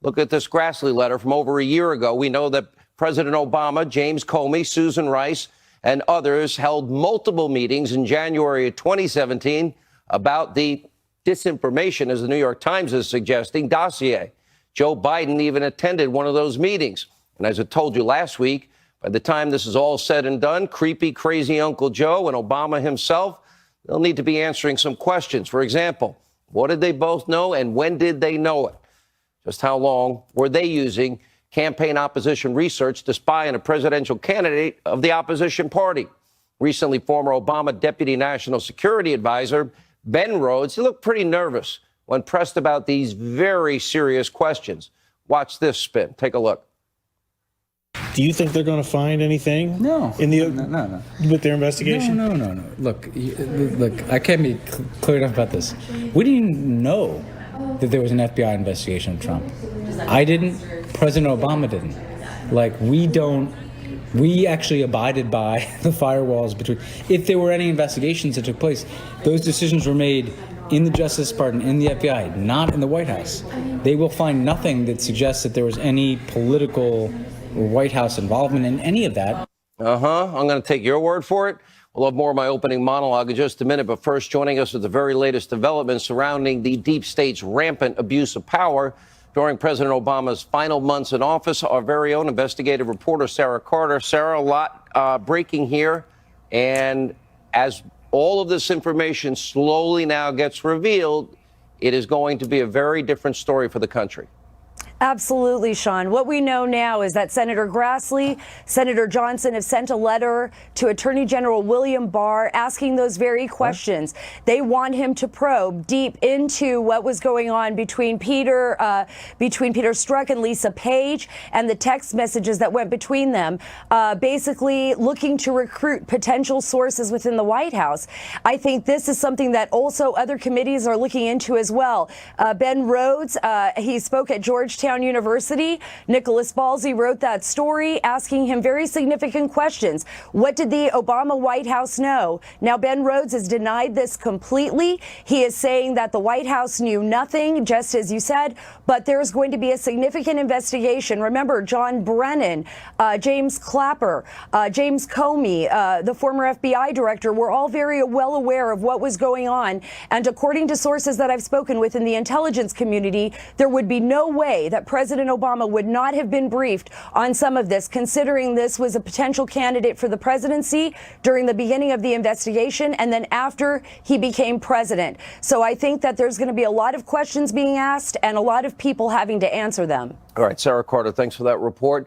Look at this Grassley letter from over a year ago. We know that President Obama, James Comey, Susan Rice, and others held multiple meetings in January of 2017 about the disinformation, as the New York Times is suggesting, dossier. Joe Biden even attended one of those meetings. And as I told you last week, by the time this is all said and done, creepy, crazy Uncle Joe and Obama himself, they'll need to be answering some questions. For example, what did they both know and when did they know it? Just how long were they using campaign opposition research to spy on a presidential candidate of the opposition party? Recently, former Obama Deputy National Security Advisor Ben Rhodes, he looked pretty nervous when pressed about these very serious questions. Watch this spin. Take a look. Do you think they're going to find anything? No. No. With their investigation? No. Look, I can't be clear enough about this. We didn't even know that there was an FBI investigation of Trump. I didn't. President Obama didn't. We actually abided by the firewalls between. If there were any investigations that took place, those decisions were made in the Justice Department, in the FBI, not in the White House. They will find nothing that suggests that there was any political White House involvement in any of that. I'm going to take your word for it. We'll have more of my opening monologue in just a minute. But first, joining us with the very latest developments surrounding the deep state's rampant abuse of power during President Obama's final months in office, our very own investigative reporter, Sarah Carter. Sarah, a lot breaking here. And as all of this information slowly now gets revealed, it is going to be a very different story for the country. Absolutely, Sean. What we know now is that Senator Grassley, Senator Johnson have sent a letter to Attorney General William Barr asking those very questions. They want him to probe deep into what was going on between Peter Strzok and Lisa Page and the text messages that went between them, basically looking to recruit potential sources within the White House. I think this is something that also other committees are looking into as well. Ben Rhodes, he spoke at Georgetown University. Nicholas Ballasy wrote that story asking him very significant questions. What did the Obama White House know? Now, Ben Rhodes has denied this completely. He is saying that the White House knew nothing, just as you said, but there's going to be a significant investigation. Remember, John Brennan, James Clapper, James Comey, the former FBI director, were all very well aware of what was going on. And according to sources that I've spoken with in the intelligence community, there would be no way that President Obama would not have been briefed on some of this, considering this was a potential candidate for the presidency during the beginning of the investigation and then after he became president. So I think that there's going to be a lot of questions being asked and a lot of people having to answer them. All right, Sarah Carter, thanks for that report.